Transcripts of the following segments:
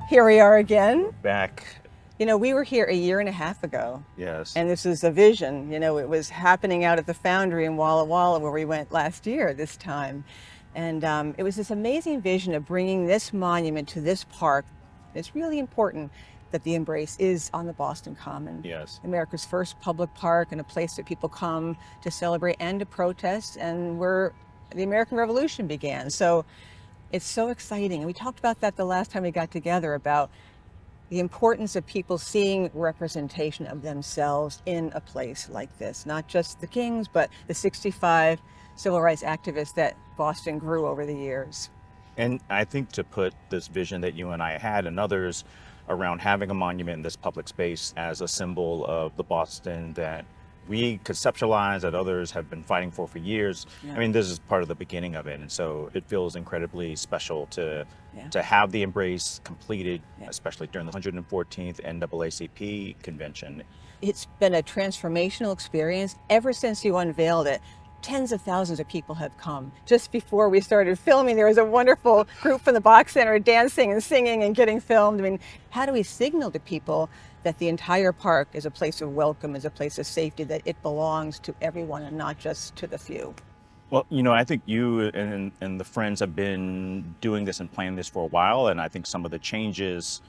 Here we are again. Back. You know, we were here a year and a half ago. Yes. And this is a vision. You know, it was happening out at the foundry in Walla Walla where we went last year this time. And it was this amazing vision of bringing this monument to this park. It's really important that the Embrace is on the Boston Common. Yes. America's first public park and a place that people come to celebrate and to protest, and where the American Revolution began. So it's so exciting. And we talked about that the last time we got together, about the importance of people seeing representation of themselves in a place like this. Not just the Kings, but the 65 civil rights activists that Boston grew over the years. And I think to put this vision that you and I had and others around having a monument in this public space as a symbol of the Boston that we conceptualize, that others have been fighting for years. Yeah. I mean, this is part of the beginning of it. And so it feels incredibly special to Yeah. have the Embrace completed, Yeah. especially during the 114th NAACP convention. It's been a transformational experience ever since you unveiled it. Tens of thousands of people have come. Just before we started filming, there was a wonderful group from the Box Center dancing and singing and getting filmed. I mean, how do we signal to people that the entire park is a place of welcome, is a place of safety, that it belongs to everyone and not just to the few? Well, you know, I think you and the friends have been doing this and planning this for a while, and I think some of the changes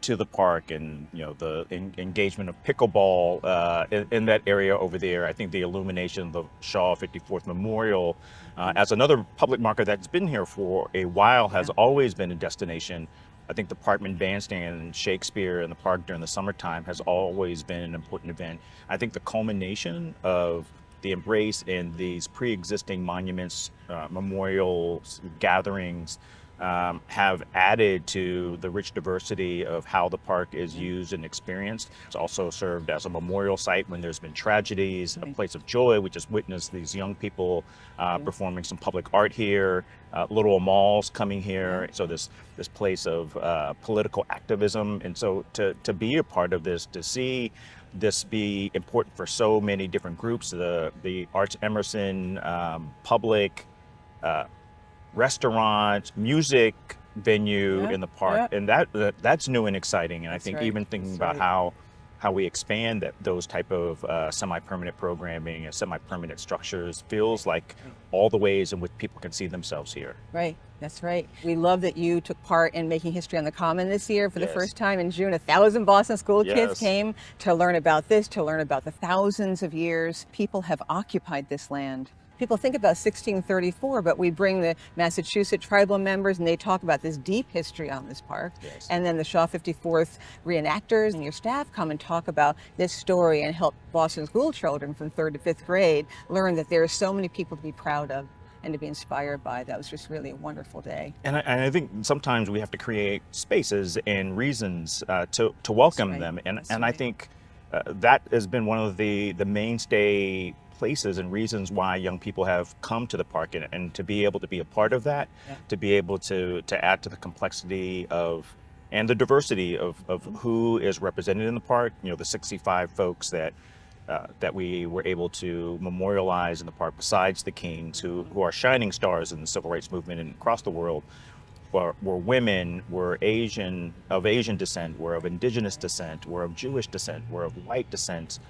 to the park and, you know, the engagement of pickleball in that area over there. I think the illumination of the Shaw 54th Memorial as another public marker that's been here for a while has always been a destination. I think the Parkman Bandstand and Shakespeare in the park during the summertime has always been an important event. I think the culmination of the Embrace and these pre-existing monuments, memorials, gatherings, have added to the rich diversity of how the park is used and experienced. It's also served as a memorial site when there's been tragedies, a place of joy. We just witnessed these young people performing some public art here, little malls coming here. So this place of political activism. And so to be a part of this, to see this be important for so many different groups, the Arts Emerson, public, restaurant, music venue in the park, and that's new and exciting. And I think even thinking about how we expand those type of semi-permanent programming and semi-permanent structures feels like all the ways in which people can see themselves here. Right, that's right. We love that you took part in making history on the Common this year for the first time in June. 1,000 Boston school kids came to learn about this, to learn about the thousands of years people have occupied this land. People think about 1634, but we bring the Massachusetts tribal members and they talk about this deep history on this park. And then the Shaw 54th reenactors and your staff come and talk about this story and help Boston school children from 3rd to 5th grade learn that there are so many people to be proud of and to be inspired by. That was just really a wonderful day. And I think sometimes we have to create spaces and reasons to welcome them. And I think that has been one of the mainstay places and reasons why young people have come to the park, and to be able to be a part of that, to be able to add to the complexity of and the diversity of who is represented in the park. You know, the 65 folks that we were able to memorialize in the park, besides the Kings, who are shining stars in the civil rights movement and across the world, were women, were of Asian descent, were of indigenous descent, were of Jewish descent, were of white descent.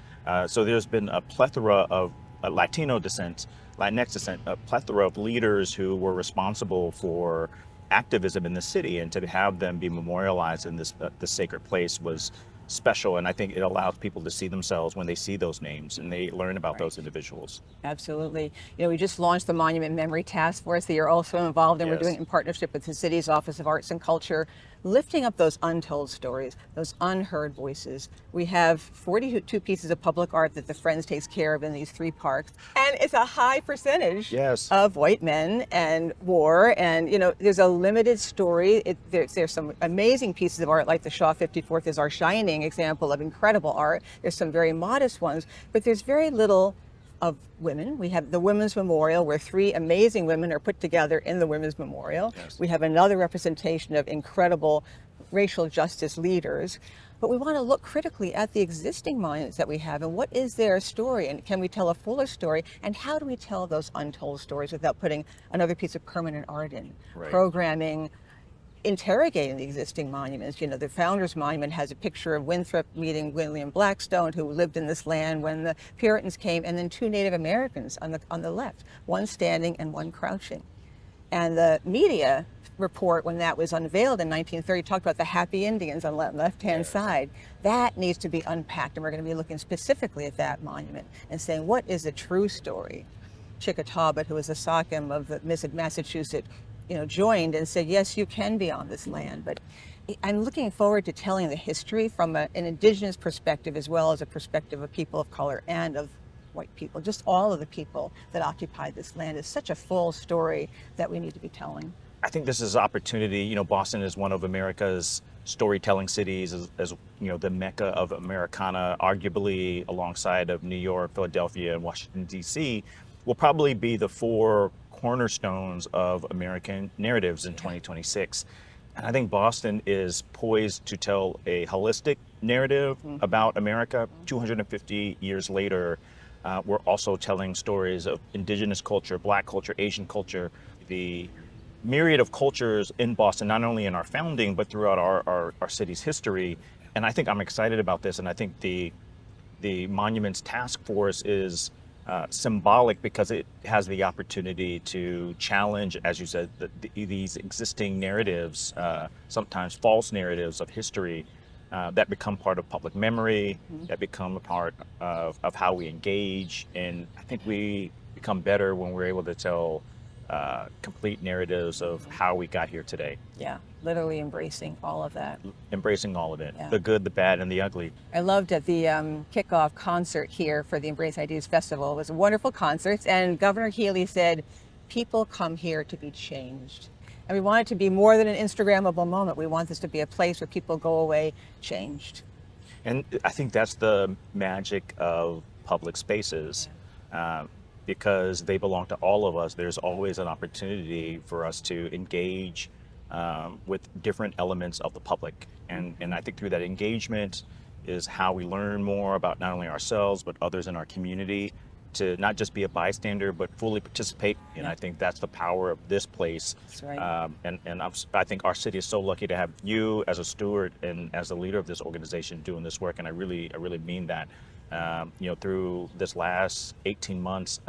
So there's been a plethora of Latino descent, Latinx descent, a plethora of leaders who were responsible for activism in the city, and to have them be memorialized in this sacred place was special. And I think it allows people to see themselves when they see those names and they learn about those individuals. Absolutely. You know, we just launched the Monument Memory Task Force that you're also involved in. We're doing it in partnership with the city's Office of Arts and Culture, lifting up those untold stories, those unheard voices. We have 42 pieces of public art that the Friends takes care of in these 3 parks. And it's a high percentage of white men and war. And, you know, there's a limited story. There's some amazing pieces of art, like the Shaw 54th is our shining example of incredible art. There's some very modest ones, but there's very little of women. We have the Women's Memorial, where 3 amazing women are put together in the Women's Memorial. We have another representation of incredible racial justice leaders. But we want to look critically at the existing monuments that we have, and what is their story, and can we tell a fuller story, and how do we tell those untold stories without putting another piece of permanent art in? Programming, interrogating the existing monuments. You know, the Founders Monument has a picture of Winthrop meeting William Blackstone, who lived in this land when the Puritans came, and then two Native Americans on the left, one standing and one crouching. And the media report, when that was unveiled in 1930, talked about the happy Indians on the left-hand side. That needs to be unpacked, and we're going to be looking specifically at that monument and saying, what is the true story? Chickatawbut, who was a Sachem of the Massachusetts, joined and said, yes, you can be on this land. But I'm looking forward to telling the history from an indigenous perspective, as well as a perspective of people of color and of white people. Just all of the people that occupied this land is such a full story that we need to be telling. I think this is an opportunity. You know, Boston is one of America's storytelling cities, as the Mecca of Americana, arguably alongside of New York, Philadelphia, and Washington, D.C., will probably be the four cornerstones of American narratives in 2026. And I think Boston is poised to tell a holistic narrative about America. 250 years later, we're also telling stories of indigenous culture, Black culture, Asian culture, the myriad of cultures in Boston, not only in our founding, but throughout our city's history. And I think I'm excited about this. And I think the Monuments Task Force is symbolic because it has the opportunity to challenge, as you said, these existing narratives, sometimes false narratives of history that become part of public memory, that become a part of how we engage. And I think we become better when we're able to tell complete narratives of how we got here today. Yeah, literally embracing all of that. Embracing all of it, Yeah. the good, the bad, and the ugly. I loved at the kickoff concert here for the Embrace Ideas Festival. It was a wonderful concert, and Governor Healy said, people come here to be changed. And we want it to be more than an Instagrammable moment. We want this to be a place where people go away changed. And I think that's the magic of public spaces. Because they belong to all of us, there's always an opportunity for us to engage with different elements of the public. And I think through that engagement is how we learn more about not only ourselves, but others in our community, to not just be a bystander, but fully participate. And I think that's the power of this place. That's right. I think our city is so lucky to have you as a steward and as the leader of this organization doing this work. And I really mean that. Through this last 18 months,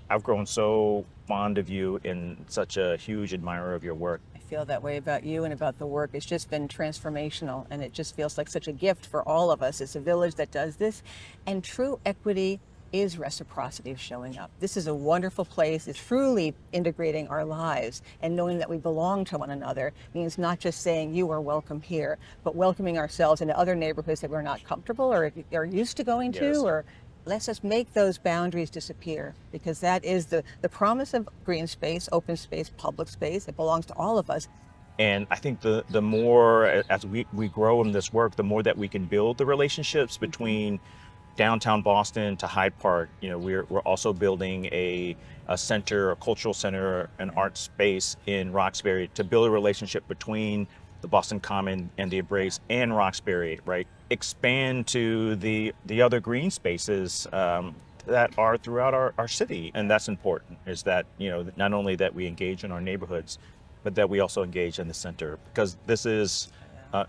I've grown so fond of you and such a huge admirer of your work. I feel that way about you and about the work. It's just been transformational, and it just feels like such a gift for all of us. It's a village that does this, and true equity is reciprocity of showing up. This is a wonderful place. It's truly integrating our lives, and knowing that we belong to one another means not just saying you are welcome here, but welcoming ourselves into other neighborhoods that we're not comfortable or are used to going to, or let's just make those boundaries disappear, because that is the promise of green space, open space, public space. It belongs to all of us. And I think the more as we grow in this work, the more that we can build the relationships between downtown Boston to Hyde Park. We're also building a center, a cultural center, an art space in Roxbury to build a relationship between the Boston Common and the Embrace and Roxbury, right? Expand to the other green spaces that are throughout our city. And that's important, is that, not only that we engage in our neighborhoods, but that we also engage in the center, because this is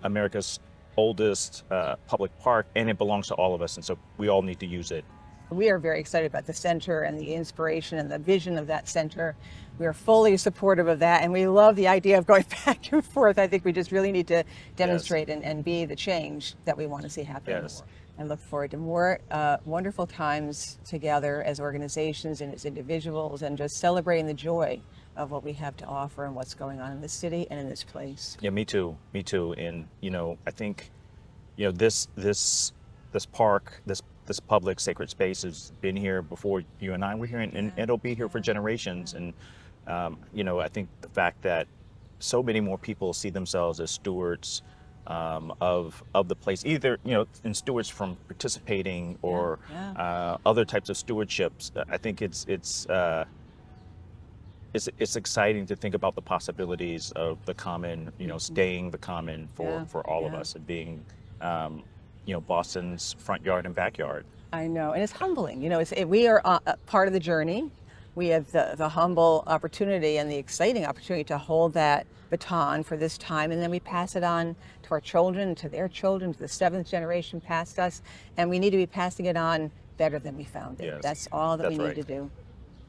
America's oldest public park, and it belongs to all of us, and so we all need to use it. We are very excited about the center and the inspiration and the vision of that center. We are fully supportive of that, and we love the idea of going back and forth. I think we just really need to demonstrate and be the change that we want to see happen. Yes. I look forward to more wonderful times together as organizations and as individuals, and just celebrating the joy of what we have to offer and what's going on in this city and in this place. Yeah, me too. And I think this park, this public sacred space has been here before you and I were here, and it'll be here for generations. And I think the fact that so many more people see themselves as stewards of the place, either and stewards from participating or other types of stewardships. I think it's exciting to think about the possibilities of the common, staying the common for all of us, and being, Boston's front yard and backyard. I know, and it's humbling. We are a part of the journey, we have the humble opportunity and the exciting opportunity to hold that baton for this time, and then we pass it on to our children, to their children, to the seventh generation past us, and we need to be passing it on better than we found it. Yes, That's all that we that's need right. to do.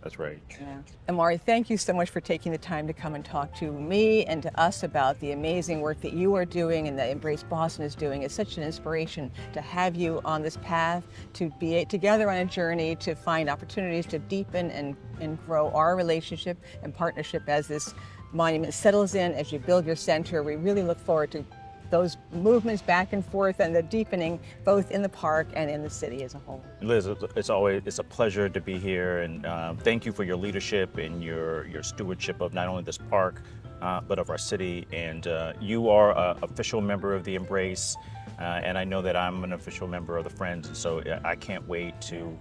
That's right. Yeah. Imari, thank you so much for taking the time to come and talk to me and to us about the amazing work that you are doing and that Embrace Boston is doing. It's such an inspiration to have you on this path, to be together on a journey to find opportunities to deepen and grow our relationship and partnership as this monument settles in, as you build your center. We really look forward to those movements back and forth and the deepening both in the park and in the city as a whole. Liz, it's a pleasure to be here, and thank you for your leadership and your stewardship of not only this park, but of our city. And you are an official member of the Embrace, and I know that I'm an official member of the Friends. And so I can't wait to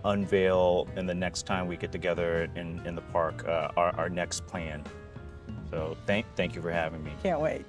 unveil, in the next time we get together in the park, our next plan. So thank you for having me. Can't wait.